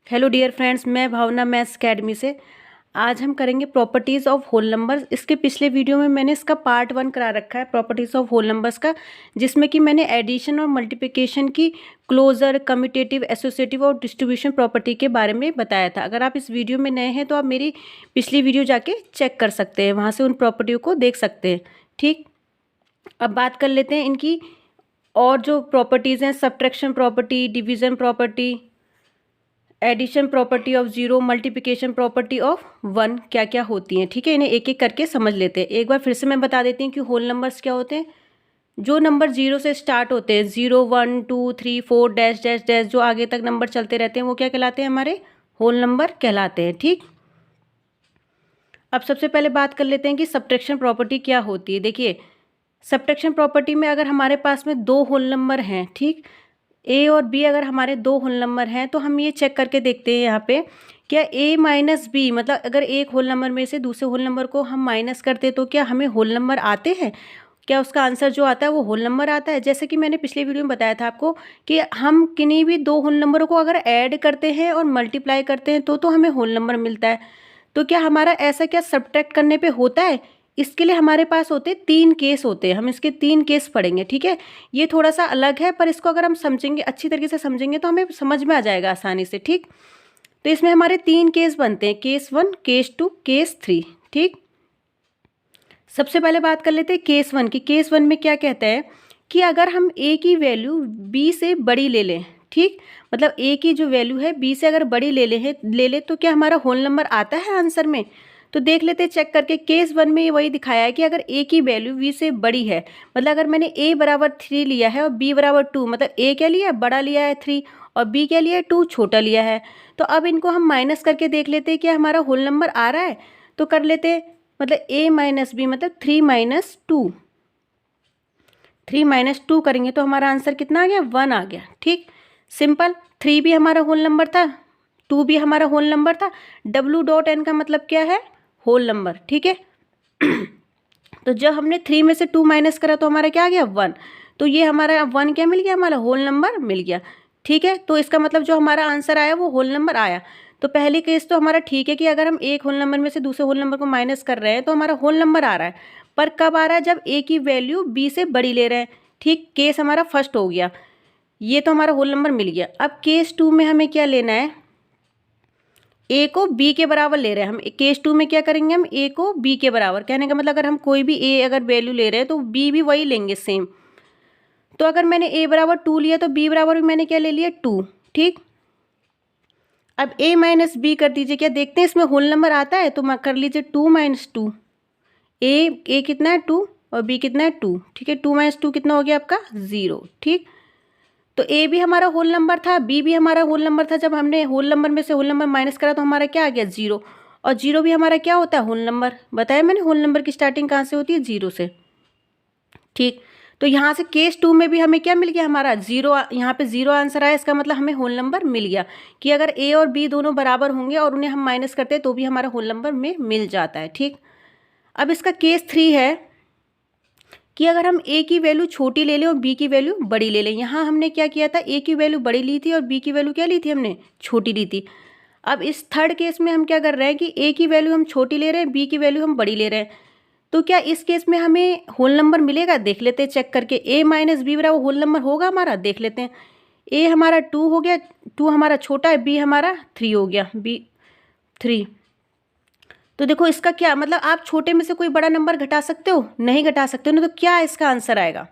Hello dear friends, मैं भावना maths academy से। आज हम करेंगे प्रॉपर्टीज़ ऑफ होल नंबर्स। इसके पिछले वीडियो में मैंने इसका पार्ट 1 करा रखा है प्रॉपर्टीज़ ऑफ होल नंबर्स का, जिसमें कि मैंने एडिशन और मल्टीप्लिकेशन की क्लोजर, कम्यूटेटिव, एसोसिएटिव और डिस्ट्रीब्यूशन प्रॉपर्टी के बारे में बताया था। अगर आप इस वीडियो में नए हैं तो आप मेरी पिछली वीडियो जाके चेक कर सकते हैं, वहाँ से उन प्रॉपर्टियों को देख सकते हैं। ठीक, अब बात कर लेते हैं इनकी और जो प्रॉपर्टीज़ हैं, subtraction property, division property, addition property of zero, multiplication property of one, क्या क्या होती हैं। ठीक है, इन्हें एक एक करके समझ लेते हैं। एक बार फिर से मैं बता देती हूँ कि होल नंबर्स क्या होते हैं। जो नंबर जीरो से स्टार्ट होते हैं, 0 1 2 3 4 डैश डैश डैश, जो आगे तक नंबर चलते रहते हैं वो क्या कहलाते हैं, हमारे होल नंबर कहलाते हैं। ठीक, अब सबसे पहले बात कर लेते हैं कि सब्ट्रैक्शन प्रॉपर्टी क्या होती है। देखिए, सब्ट्रैक्शन प्रॉपर्टी में अगर हमारे पास में दो होल नंबर हैं, ठीक, ए और बी अगर हमारे दो होल नंबर हैं तो हम ये चेक करके देखते हैं यहाँ पे, क्या ए माइनस बी, मतलब अगर एक होल नंबर में से दूसरे होल नंबर को हम माइनस करते तो क्या हमें होल नंबर आते हैं, क्या उसका आंसर जो आता है वो होल नंबर आता है। जैसे कि मैंने पिछले वीडियो में बताया था आपको कि हम किन्हीं भी दो होल नंबरों को अगर ऐड करते हैं और मल्टीप्लाई करते हैं तो हमें होल नंबर मिलता है। तो क्या हमारा ऐसा क्या सब्ट्रैक्ट करने पे होता है? इसके लिए हमारे पास होते तीन केस होते हैं, हम इसके तीन केस पढ़ेंगे। ठीक है, ये थोड़ा सा अलग है पर इसको अगर हम समझेंगे, अच्छी तरीके से समझेंगे तो हमें समझ में आ जाएगा आसानी से। ठीक, तो इसमें हमारे तीन केस बनते हैं, केस 1, केस 2, केस 3। ठीक, सबसे पहले बात कर लेते हैं केस 1 की। केस 1 में क्या कहता है कि अगर हम ए की वैल्यू बी से बड़ी ले लें, ठीक, मतलब ए की जो वैल्यू है बी से अगर बड़ी ले ले तो क्या हमारा होल नंबर आता है आंसर में। तो देख लेते हैं चेक करके। केस 1 में ये वही दिखाया है कि अगर ए की वैल्यू बी से बड़ी है, मतलब अगर मैंने ए बराबर 3 लिया है और बी बराबर 2, मतलब ए क्या लिया है, बड़ा लिया है 3, और बी क्या लिया है, 2, छोटा लिया है। तो अब इनको हम माइनस करके देख लेते हैं कि हमारा होल नंबर आ रहा है। तो कर लेते हैं, मतलब a माइनस बी मतलब 3 माइनस 2, 3 माइनस 2 करेंगे तो हमारा आंसर कितना आ गया, 1 आ गया। ठीक, सिंपल। 3 भी हमारा होल नंबर था, 2 भी हमारा होल नंबर था। W.N का मतलब क्या है, होल नंबर। ठीक है तो जब हमने 3 में से 2 माइनस करा तो हमारा क्या आ गया, 1। तो ये हमारा 1 क्या मिल गया, हमारा होल नंबर मिल गया। ठीक है, तो इसका मतलब जो हमारा आंसर आया वो होल नंबर आया। तो पहली केस तो हमारा ठीक है कि अगर हम एक होल नंबर में से दूसरे होल नंबर को माइनस कर रहे हैं तो हमारा होल नंबर आ रहा है, पर कब आ रहा है, जब ए की वैल्यू बी से बड़ी ले रहे हैं। ठीक, केस हमारा फर्स्ट हो गया, ये तो हमारा होल नंबर मिल गया। अब केस 2 में हमें क्या लेना है, ए को बी के बराबर ले रहे हैं हम। केस 2 में क्या करेंगे, हम ए को बी के बराबर, कहने का मतलब अगर हम कोई भी ए अगर वैल्यू ले रहे हैं तो बी भी वही लेंगे सेम। तो अगर मैंने ए बराबर 2 लिया तो बी बराबर भी मैंने क्या ले लिया, 2। ठीक, अब a माइनस बी कर दीजिए, क्या देखते हैं इसमें होल नंबर आता है, तो कर लीजिए 2 माइनस 2। ए कितना है, 2, और b कितना है, 2। ठीक है, 2 माइनस 2 कितना हो गया आपका, 0। ठीक, तो a भी हमारा होल नंबर था, b भी हमारा होल नंबर था। जब हमने होल नंबर में से होल नंबर माइनस करा तो हमारा क्या आ गया, 0। और 0 भी हमारा क्या होता है, होल नंबर। बताया मैंने होल नंबर की स्टार्टिंग कहाँ से होती है, 0 से। ठीक, तो यहाँ से केस 2 में भी हमें क्या मिल गया, हमारा 0, यहाँ पे 0 आंसर आया। इसका मतलब हमें होल नंबर मिल गया कि अगर ए और बी दोनों बराबर होंगे और उन्हें हम माइनस करते हैं तो भी हमारा होल नंबर में मिल जाता है। ठीक, अब इसका केस 3 है कि अगर हम ए की वैल्यू छोटी ले लें और बी की वैल्यू बड़ी ले लें। यहाँ हमने क्या किया था, ए की वैल्यू बड़ी ली थी और बी की वैल्यू क्या ली थी, हमने छोटी ली थी। अब इस थर्ड केस में हम क्या कर रहे हैं कि ए की वैल्यू हम छोटी ले रहे हैं, बी की वैल्यू हम बड़ी ले रहे हैं। तो क्या इस केस में हमें होल नंबर मिलेगा, देख लेते हैं चेक करके। a माइनस बी बराबर होल नंबर होगा हमारा, देख लेते हैं। a हमारा 2 हो गया, 2 हमारा छोटा है, b हमारा 3 हो गया, b 3। तो देखो इसका क्या मतलब, आप छोटे में से कोई बड़ा नंबर घटा सकते हो, नहीं घटा सकते हो ना, तो क्या इसका आंसर आएगा।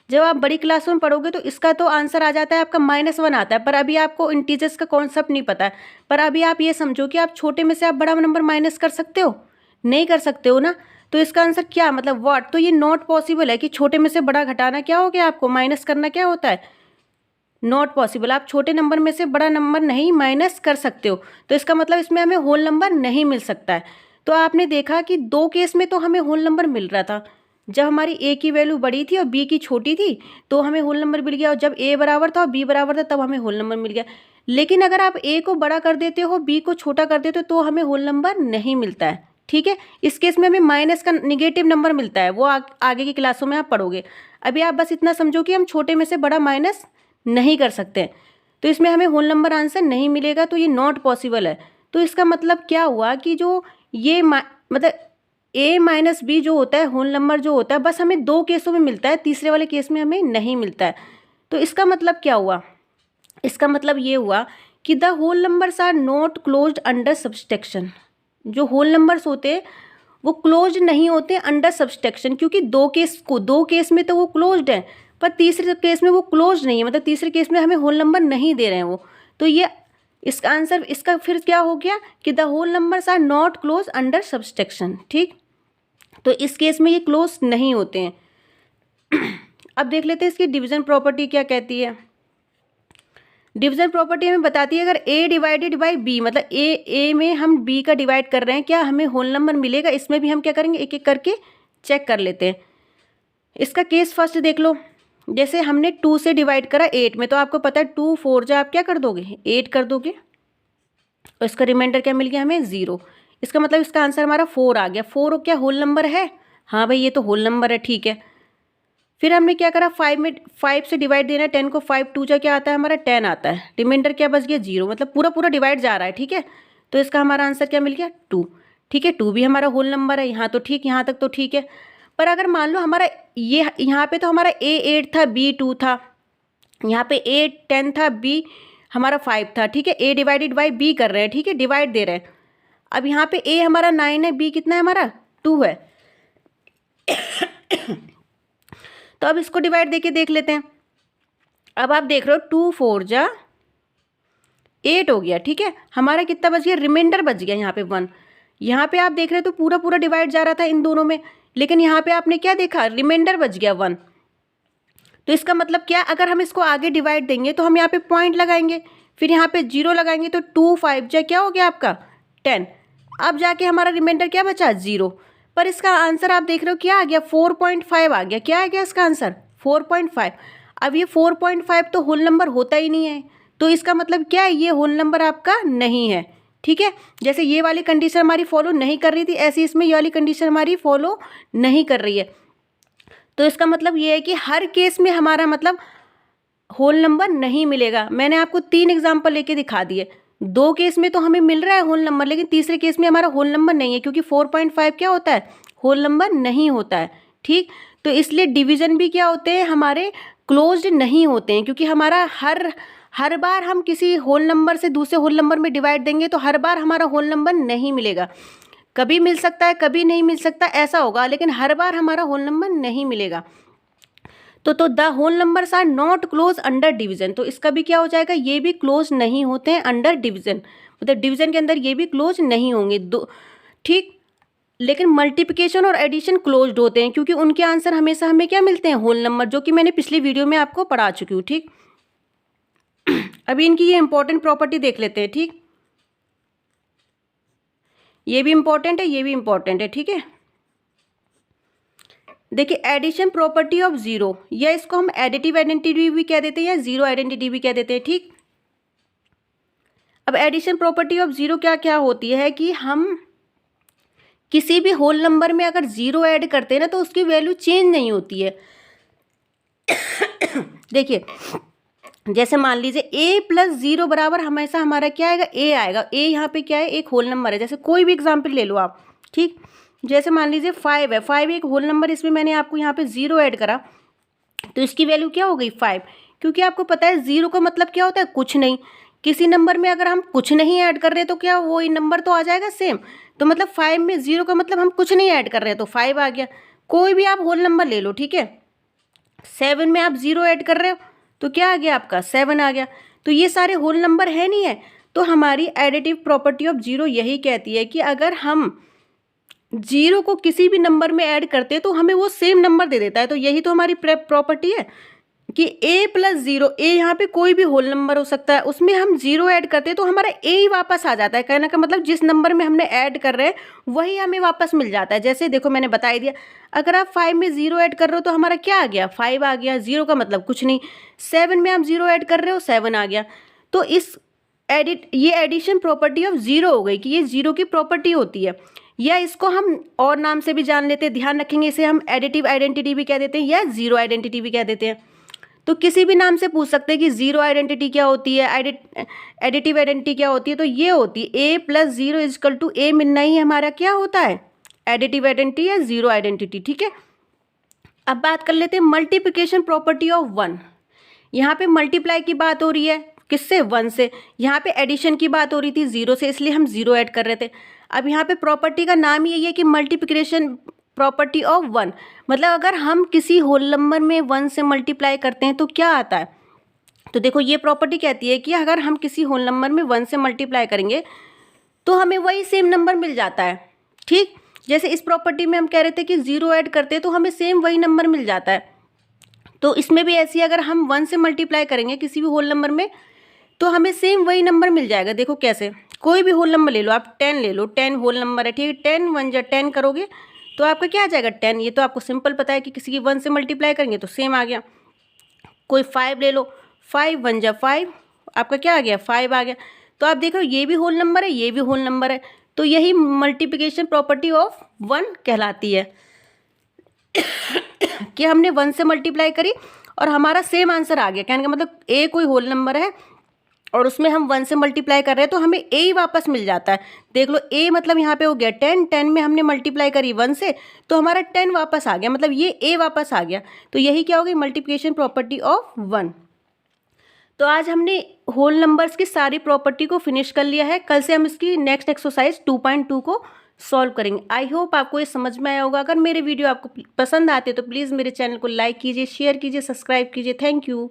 जब आप बड़ी क्लासों में पढ़ोगे तो इसका तो आंसर आ जाता है आपका -1 आता है, पर अभी आपको इंटीजर्स का कॉन्सेप्ट नहीं पता है। पर अभी आप ये समझो कि आप छोटे में से आप बड़ा नंबर माइनस कर सकते हो, नहीं कर सकते हो ना। तो इसका आंसर क्या मतलब, व्हाट, तो ये नॉट पॉसिबल है कि छोटे में से बड़ा घटाना क्या हो गया, आपको माइनस करना क्या होता है, नॉट पॉसिबल। आप छोटे नंबर में से बड़ा नंबर नहीं माइनस कर सकते हो, तो इसका मतलब इसमें हमें होल नंबर नहीं मिल सकता है। तो आपने देखा कि दो केस में तो हमें होल नंबर मिल रहा था, जब हमारी ए की वैल्यू बड़ी थी और बी की छोटी थी तो हमें होल नंबर मिल गया, और जब ए बराबर था और बी बराबर था तब हमें होल नंबर मिल गया। लेकिन अगर आप ए को बड़ा कर देते हो, बी को छोटा कर देते हो तो हमें होल नंबर नहीं मिलता है। ठीक है, इस केस में हमें माइनस का निगेटिव नंबर मिलता है, वो आगे की क्लासों में आप पढ़ोगे। अभी आप बस इतना समझो कि हम छोटे में से बड़ा माइनस नहीं कर सकते। तो इसमें हमें होल नंबर आंसर नहीं मिलेगा, तो ये नॉट पॉसिबल है। तो इसका मतलब क्या हुआ कि जो ये मतलब a माइनस बी जो होता है होल नंबर जो होता है बस हमें 2 केसों में मिलता है, तीसरे वाले केस में हमें नहीं मिलता है। तो इसका मतलब क्या हुआ, इसका मतलब ये हुआ कि the whole numbers are not closed under subtraction. जो होल नंबर्स होते हैं वो क्लोज नहीं होते अंडर सब्सट्रैक्शन, क्योंकि दो केस में तो वो क्लोज्ड है, पर तीसरे केस में वो क्लोज नहीं है, मतलब तीसरे केस में हमें होल नंबर नहीं दे रहे हैं वो। तो ये इसका आंसर, इसका फिर क्या हो गया कि the whole numbers are not close under subtraction. ठीक, तो इस केस में ये क्लोज नहीं होते हैं। अब देख लेते हैं इसकी डिवीजन प्रॉपर्टी क्या कहती है। डिवीजन प्रॉपर्टी हमें बताती है अगर a डिवाइडेड बाई b, मतलब a में हम b का डिवाइड कर रहे हैं, क्या हमें होल नंबर मिलेगा। इसमें भी हम क्या करेंगे, एक एक करके चेक कर लेते हैं। इसका केस फर्स्ट देख लो, जैसे हमने 2 से डिवाइड करा 8 में, तो आपको पता है 2 4 जा आप क्या कर दोगे, 8 कर दोगे, और इसका रिमाइंडर क्या मिल गया हमें 0। इसका मतलब इसका आंसर हमारा 4 आ गया। 4 क्या होल नंबर है, हाँ भाई ये तो होल नंबर है, ठीक है। फिर हमने क्या करा, 5 से डिवाइड देना है 10 को, 5 2 जा क्या आता है हमारा 10 आता है, रिमाइंडर क्या बच गया 0, मतलब पूरा पूरा डिवाइड जा रहा है, ठीक है। तो इसका हमारा आंसर क्या मिल गया 2, ठीक है। 2 भी हमारा होल नंबर है, यहाँ तो ठीक, यहाँ तक तो ठीक है। पर अगर मान लो हमारा ये यहाँ पे तो हमारा a 8 था, b 2 था, यहाँ पे a 10 था, b हमारा 5 था, ठीक है। a डिवाइडेड बाई b कर रहे हैं, ठीक है, डिवाइड दे रहे हैं। अब यहाँ पे a हमारा 9 है, b कितना है हमारा 2 है। तो अब इसको डिवाइड देके देख लेते हैं। अब आप देख रहे हो 2 4 जा 8 हो गया, ठीक है। हमारा कितना बच गया, रिमाइंडर बच गया यहाँ पे 1। यहाँ पे आप देख रहे हो तो पूरा पूरा डिवाइड जा रहा था इन दोनों में, लेकिन यहाँ पे आपने क्या देखा, रिमाइंडर बच गया 1। तो इसका मतलब क्या, अगर हम इसको आगे डिवाइड देंगे तो हम यहाँ पे पॉइंट लगाएंगे, फिर यहाँ पे 0 लगाएंगे, तो 2 5 जा क्या हो गया आपका 10। अब जाके हमारा रिमाइंडर क्या बचा 0। पर इसका आंसर आप देख रहे हो क्या आ गया 4.5 आ गया। क्या आ गया इसका आंसर 4.5। अब ये 4.5 तो होल नंबर होता ही नहीं है, तो इसका मतलब क्या है, ये होल नंबर आपका नहीं है, ठीक है। जैसे ये वाली कंडीशन हमारी फॉलो नहीं कर रही थी, ऐसी इसमें ये वाली कंडीशन हमारी फॉलो नहीं कर रही है। तो इसका मतलब ये है कि हर केस में हमारा मतलब होल नंबर नहीं मिलेगा। मैंने आपको 3 एग्जाम्पल लेके दिखा दिए। 2 केस में तो हमें मिल रहा है होल नंबर, लेकिन तीसरे केस में हमारा होल नंबर नहीं है, क्योंकि 4.5 क्या होता है, होल नंबर नहीं होता है, ठीक। तो इसलिए डिवीजन भी क्या होते हैं हमारे, क्लोज्ड नहीं होते हैं, क्योंकि हमारा हर बार हम किसी होल नंबर से दूसरे होल नंबर में डिवाइड देंगे तो हर बार हमारा होल नंबर नहीं मिलेगा। कभी मिल सकता है, कभी नहीं मिल सकता, ऐसा होगा, लेकिन हर बार हमारा होल नंबर नहीं मिलेगा। तो the whole numbers are not close under division. तो इसका भी क्या हो जाएगा, ये भी क्लोज नहीं होते हैं अंडर डिवीजन, मतलब डिवीजन के अंदर ये भी क्लोज नहीं होंगे दो, ठीक। लेकिन मल्टीप्लिकेशन और एडिशन क्लोज्ड होते हैं, क्योंकि उनके आंसर हमेशा हमें क्या मिलते हैं, होल नंबर, जो कि मैंने पिछली वीडियो में आपको पढ़ा चुकी हूँ, ठीक। अभी इनकी ये इंपॉर्टेंट प्रॉपर्टी देख लेते हैं, ठीक। ये भी इंपॉर्टेंट है, ये भी इंपॉर्टेंट है, ठीक है। देखिए एडिशन प्रॉपर्टी ऑफ जीरो, या इसको हम एडिटिव आइडेंटिटी भी कह देते हैं या जीरो आइडेंटिटी भी कह देते हैं, ठीक। अब एडिशन प्रॉपर्टी ऑफ जीरो क्या क्या होती है कि हम किसी भी होल नंबर में अगर जीरो ऐड करते हैं ना, तो उसकी वैल्यू चेंज नहीं होती है। देखिए जैसे मान लीजिए a प्लस 0 बराबर हमेशा हमारा क्या आएगा, a आएगा। a यहाँ पे क्या है, एक होल नंबर है। जैसे कोई भी एग्जाम्पल ले लो आप, ठीक। जैसे मान लीजिए 5 है, 5 एक होल नंबर, इसमें मैंने आपको यहाँ पे 0 ऐड करा, तो इसकी वैल्यू क्या हो गई 5, क्योंकि आपको पता है 0 का मतलब क्या होता है, कुछ नहीं। किसी नंबर में अगर हम कुछ नहीं ऐड कर रहे तो क्या वो नंबर तो आ जाएगा सेम। तो मतलब 5 में 0 का मतलब हम कुछ नहीं ऐड कर रहे हैं, तो 5 आ गया। कोई भी आप होल नंबर ले लो, ठीक है। 7 में आप 0 ऐड कर रहे हो तो क्या आ गया आपका 7 आ गया। तो ये सारे होल नंबर है नहीं है। तो हमारी एडिटिव प्रॉपर्टी ऑफ जीरो यही कहती है कि अगर हम 0 को किसी भी नंबर में ऐड करते हैं तो हमें वो सेम नंबर दे देता है। तो यही तो हमारी प्रॉपर्टी है कि a प्लस 0, a यहाँ पे कोई भी होल नंबर हो सकता है, उसमें हम 0 ऐड करते हैं तो हमारा a ही वापस आ जाता है। कहने का मतलब जिस नंबर में हमने ऐड कर रहे हैं वही हमें वापस मिल जाता है। जैसे देखो मैंने बता दिया, अगर आप 5 में 0 ऐड कर रहे हो तो हमारा क्या आ गया, 5 आ गया। 0 का मतलब कुछ नहीं। 7 में आप 0 ऐड कर रहे हो, 7 आ गया। तो ये एडिशन प्रॉपर्टी ऑफ जीरो हो गई कि ये जीरो की प्रॉपर्टी होती है। या इसको हम और नाम से भी जान लेते हैं, ध्यान रखेंगे, इसे हम एडिटिव आइडेंटिटी भी कह देते हैं या जीरो आइडेंटिटी भी कह देते हैं। तो किसी भी नाम से पूछ सकते हैं कि ज़ीरो आइडेंटिटी क्या होती है, एडिटिव आइडेंटिटी क्या होती है। तो ये होती है ए प्लस ज़ीरो इजकल टू ए मिलना ही हमारा क्या होता है, एडिटिव आइडेंटिटी या ज़ीरो आइडेंटिटी। ठीक है, अब बात कर लेते हैं मल्टीप्लिकेशन प्रॉपर्टी ऑफ वन। यहाँ पे मल्टीप्लाई की बात हो रही है किससे, वन से। यहाँ पे एडिशन की बात हो रही थी ज़ीरो से, इसलिए हम ज़ीरो ऐड कर रहे थे। अब यहाँ पे प्रॉपर्टी का नाम ही यही है कि मल्टीप्लिकेशन प्रॉपर्टी ऑफ वन, मतलब अगर हम किसी होल नंबर में वन से मल्टीप्लाई करते हैं तो क्या आता है। तो देखो ये प्रॉपर्टी कहती है कि अगर हम किसी होल नंबर में वन से मल्टीप्लाई करेंगे तो हमें वही सेम नंबर मिल जाता है। ठीक, जैसे इस प्रॉपर्टी में हम कह रहे थे कि ज़ीरो ऐड करते हैं तो हमें सेम वही नंबर मिल जाता है। तो इसमें भी ऐसी, अगर हम वन से मल्टीप्लाई करेंगे किसी भी होल नंबर में तो हमें सेम वही नंबर मिल जाएगा। देखो कैसे, कोई भी होल नंबर ले लो आप, 10 ले लो, 10 होल नंबर है, ठीक है, 10 वन जा 10 करोगे तो आपका क्या आ जाएगा 10। ये तो आपको सिंपल पता है कि किसी की वन से मल्टीप्लाई करेंगे तो सेम आ गया। कोई 5 ले लो, 5 वन जा 5, आपका क्या आ गया 5 आ गया। तो आप देखो ये भी होल नंबर है, ये भी होल नंबर है, तो यही मल्टीप्लिकेशन प्रॉपर्टी ऑफ वन कहलाती है कि हमने वन से मल्टीप्लाई करी और हमारा सेम आंसर आ गया। कहने का मतलब ए कोई होल नंबर है और उसमें हम वन से मल्टीप्लाई कर रहे हैं तो हमें ए ही वापस मिल जाता है। देख लो ए मतलब यहाँ पे हो गया 10, 10 में हमने मल्टीप्लाई करी वन से तो हमारा 10 वापस आ गया, मतलब ये ए वापस आ गया। तो यही क्या हो गई मल्टीप्लिकेशन प्रॉपर्टी ऑफ वन। तो आज हमने होल नंबर्स की सारी प्रॉपर्टी को फिनिश कर लिया है। कल से हम इसकी नेक्स्ट एक्सरसाइज 2.2 को सॉल्व करेंगे। आई होप आपको ये समझ में आया होगा। अगर मेरे वीडियो आपको पसंद आते तो प्लीज़ मेरे चैनल को लाइक कीजिए, शेयर कीजिए, सब्सक्राइब कीजिए। Thank you.